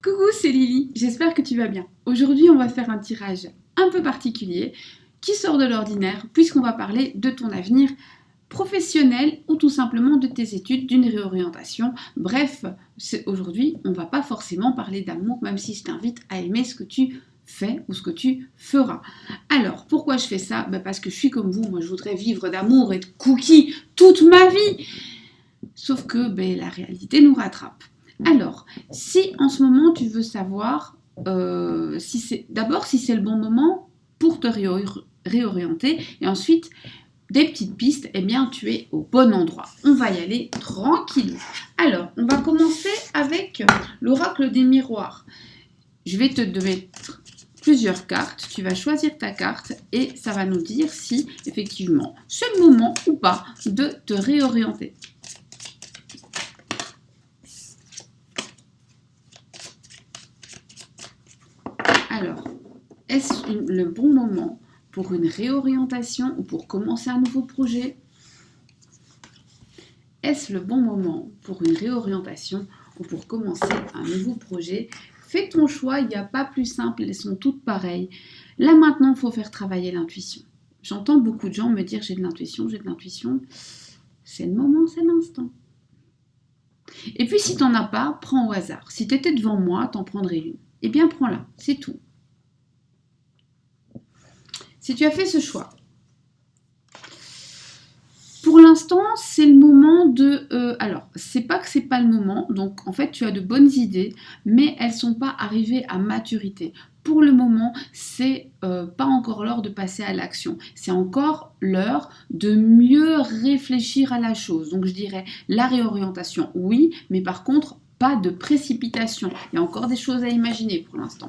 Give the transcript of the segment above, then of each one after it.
Coucou, c'est Lily, j'espère que tu vas bien. Aujourd'hui, on va faire un tirage un peu particulier qui sort de l'ordinaire puisqu'on va parler de ton avenir professionnel ou tout simplement de tes études, d'une réorientation. Bref, aujourd'hui, on va pas forcément parler d'amour, même si je t'invite à aimer ce que tu fais ou ce que tu feras. Alors, pourquoi je fais ça? Parce que je suis comme vous, moi je voudrais vivre d'amour et de cookies toute ma vie. Sauf que la réalité nous rattrape. Alors, si en ce moment tu veux savoir si c'est le bon moment pour te réorienter et ensuite des petites pistes, eh bien tu es au bon endroit. On va y aller tranquille. Alors, on va commencer avec l'oracle des miroirs. Je vais te mettre plusieurs cartes, tu vas choisir ta carte et ça va nous dire si effectivement c'est le moment ou pas de te réorienter. Alors, est-ce le bon moment pour une réorientation ou pour commencer un nouveau projet? Est-ce le bon moment pour une réorientation ou pour commencer un nouveau projet? Fais ton choix, il n'y a pas plus simple, elles sont toutes pareilles. Là maintenant, il faut faire travailler l'intuition. J'entends beaucoup de gens me dire j'ai de l'intuition, j'ai de l'intuition. C'est le moment, c'est l'instant. Et puis si tu n'en as pas, prends au hasard. Si tu étais devant moi, t'en prendrais une. Eh bien prends-la, c'est tout. Si tu as fait ce choix, pour l'instant, c'est le moment de... alors, c'est pas que c'est pas le moment, donc en fait, tu as de bonnes idées, mais elles sont pas arrivées à maturité. Pour le moment, c'est pas encore l'heure de passer à l'action. C'est encore l'heure de mieux réfléchir à la chose. Donc, je dirais la réorientation, oui, mais par contre, pas de précipitation. Il y a encore des choses à imaginer pour l'instant.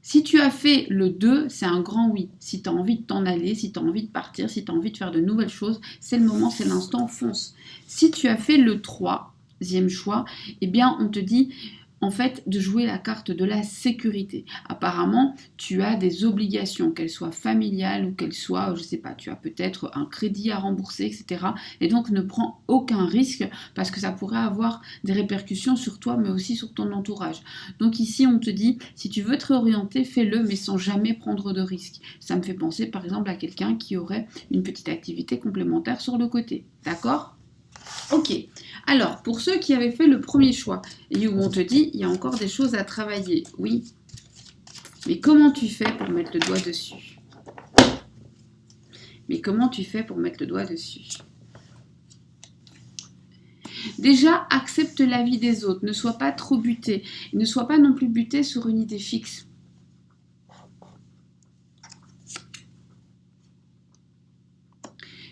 Si tu as fait le 2, c'est un grand oui. Si tu as envie de t'en aller, si tu as envie de partir, si tu as envie de faire de nouvelles choses, c'est le moment, c'est l'instant, fonce. Si tu as fait le 3e choix, eh bien on te dit en fait de jouer la carte de la sécurité. Apparemment, tu as des obligations, qu'elles soient familiales ou qu'elles soient, je sais pas, tu as peut-être un crédit à rembourser, etc. Et donc ne prends aucun risque parce que ça pourrait avoir des répercussions sur toi, mais aussi sur ton entourage. Donc ici, on te dit, si tu veux te réorienter, fais-le, mais sans jamais prendre de risques. Ça me fait penser par exemple à quelqu'un qui aurait une petite activité complémentaire sur le côté. D'accord ? Ok, alors pour ceux qui avaient fait le premier choix et où on te dit il y a encore des choses à travailler, oui, mais comment tu fais pour mettre le doigt dessus? Déjà, accepte l'avis des autres, ne sois pas trop buté, ne sois pas non plus buté sur une idée fixe.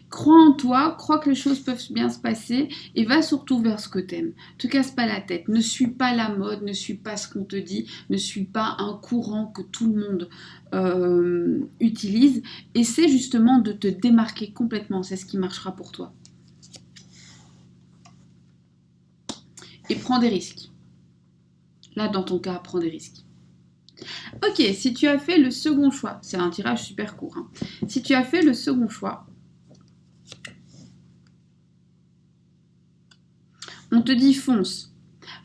Crois en toi, crois que les choses peuvent bien se passer et va surtout vers ce que t'aimes. Te casse pas la tête, ne suis pas la mode, ne suis pas ce qu'on te dit, ne suis pas un courant que tout le monde utilise. Essaie justement de te démarquer complètement, c'est ce qui marchera pour toi. Et prends des risques. Là, dans ton cas, prends des risques. Ok, si tu as fait le second choix, c'est un tirage super court, hein. Si tu as fait le second choix, on te dit fonce.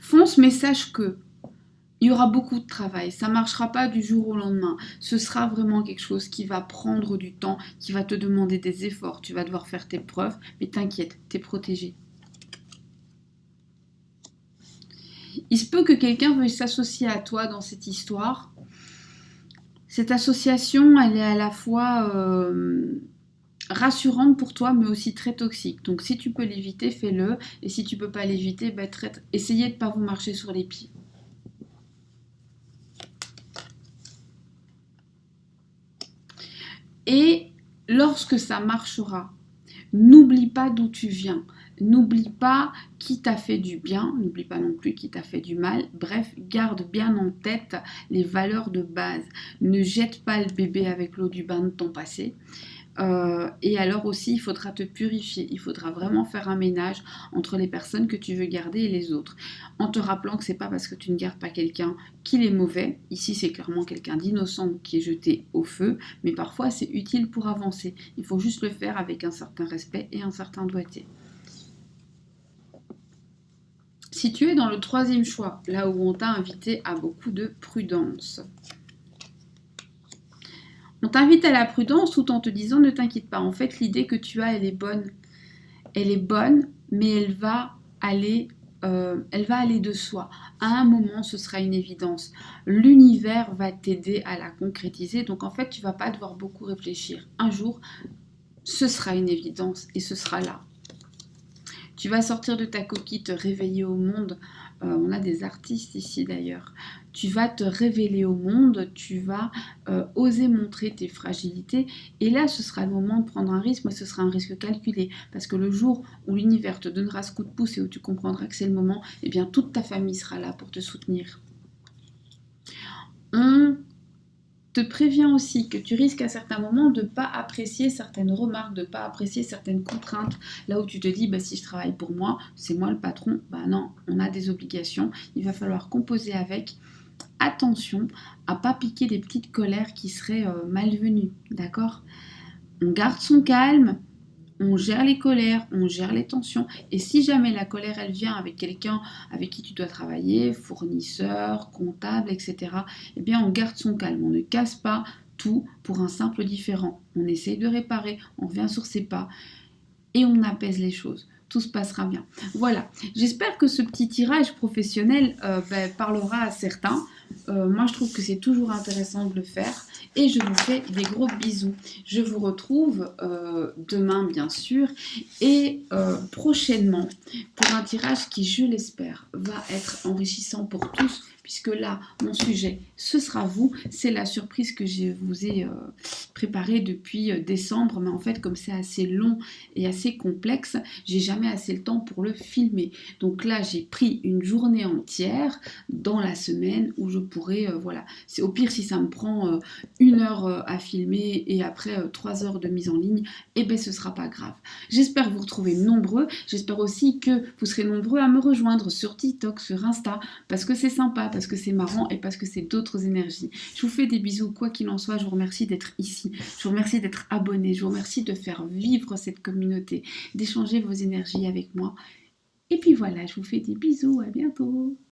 Fonce, mais sache que il y aura beaucoup de travail. Ça ne marchera pas du jour au lendemain. Ce sera vraiment quelque chose qui va prendre du temps, qui va te demander des efforts. Tu vas devoir faire tes preuves, mais t'inquiète, t'es protégé. Il se peut que quelqu'un veuille s'associer à toi dans cette histoire. Cette association, elle est à la fois rassurante pour toi, mais aussi très toxique. Donc si tu peux l'éviter, fais-le. Et si tu ne peux pas l'éviter, essayez de ne pas vous marcher sur les pieds. Et lorsque ça marchera, n'oublie pas d'où tu viens. N'oublie pas qui t'a fait du bien, n'oublie pas non plus qui t'a fait du mal. Bref, garde bien en tête les valeurs de base. Ne jette pas le bébé avec l'eau du bain de ton passé. Et alors aussi, il faudra te purifier. Il faudra vraiment faire un ménage entre les personnes que tu veux garder et les autres. En te rappelant que c'est pas parce que tu ne gardes pas quelqu'un qu'il est mauvais. Ici, c'est clairement quelqu'un d'innocent qui est jeté au feu. Mais parfois, c'est utile pour avancer. Il faut juste le faire avec un certain respect et un certain doigté. Si tu es dans le troisième choix, là où on t'a invité à beaucoup de prudence. On t'invite à la prudence tout en te disant ne t'inquiète pas. En fait, l'idée que tu as, elle est bonne. Elle est bonne, mais elle va aller de soi. À un moment, ce sera une évidence. L'univers va t'aider à la concrétiser. Donc en fait, tu vas pas devoir beaucoup réfléchir. Un jour, ce sera une évidence et ce sera là. Tu vas sortir de ta coquille, te réveiller au monde. On a des artistes ici d'ailleurs. Tu vas te révéler au monde, tu vas oser montrer tes fragilités. Et là, ce sera le moment de prendre un risque, mais ce sera un risque calculé. Parce que le jour où l'univers te donnera ce coup de pouce et où tu comprendras que c'est le moment, eh bien toute ta famille sera là pour te soutenir. On te prévient aussi que tu risques à certains moments de ne pas apprécier certaines remarques, de ne pas apprécier certaines contraintes. Là où tu te dis, bah, si je travaille pour moi, c'est moi le patron. Bah non, on a des obligations. Il va falloir composer avec. Attention à ne pas piquer des petites colères qui seraient malvenues, d'accord? On garde son calme, on gère les colères, on gère les tensions. Et si jamais la colère, elle vient avec quelqu'un avec qui tu dois travailler, fournisseur, comptable, etc., eh bien, on garde son calme. On ne casse pas tout pour un simple différend. On essaye de réparer, on revient sur ses pas et on apaise les choses. Tout se passera bien. Voilà, j'espère que ce petit tirage professionnel parlera à certains. Moi, je trouve que c'est toujours intéressant de le faire. Et je vous fais des gros bisous. Je vous retrouve demain, bien sûr, et prochainement pour un tirage qui, je l'espère, va être enrichissant pour tous, puisque là, mon sujet, ce sera vous. C'est la surprise que je vous ai préparée depuis décembre, mais en fait, comme c'est assez long et assez complexe, j'ai jamais assez le temps pour le filmer. Donc là, j'ai pris une journée entière dans la semaine où je pourrais, voilà, c'est au pire si ça me prend 1 heure à filmer et après 3 heures de mise en ligne, eh bien ce sera pas grave. J'espère vous retrouver nombreux, j'espère aussi que vous serez nombreux à me rejoindre sur TikTok, sur Insta, parce que c'est sympa, parce que c'est marrant et parce que c'est d'autres énergies. Je vous fais des bisous, quoi qu'il en soit, je vous remercie d'être ici, je vous remercie d'être abonné, je vous remercie de faire vivre cette communauté, d'échanger vos énergies avec moi. Et puis voilà, je vous fais des bisous, à bientôt.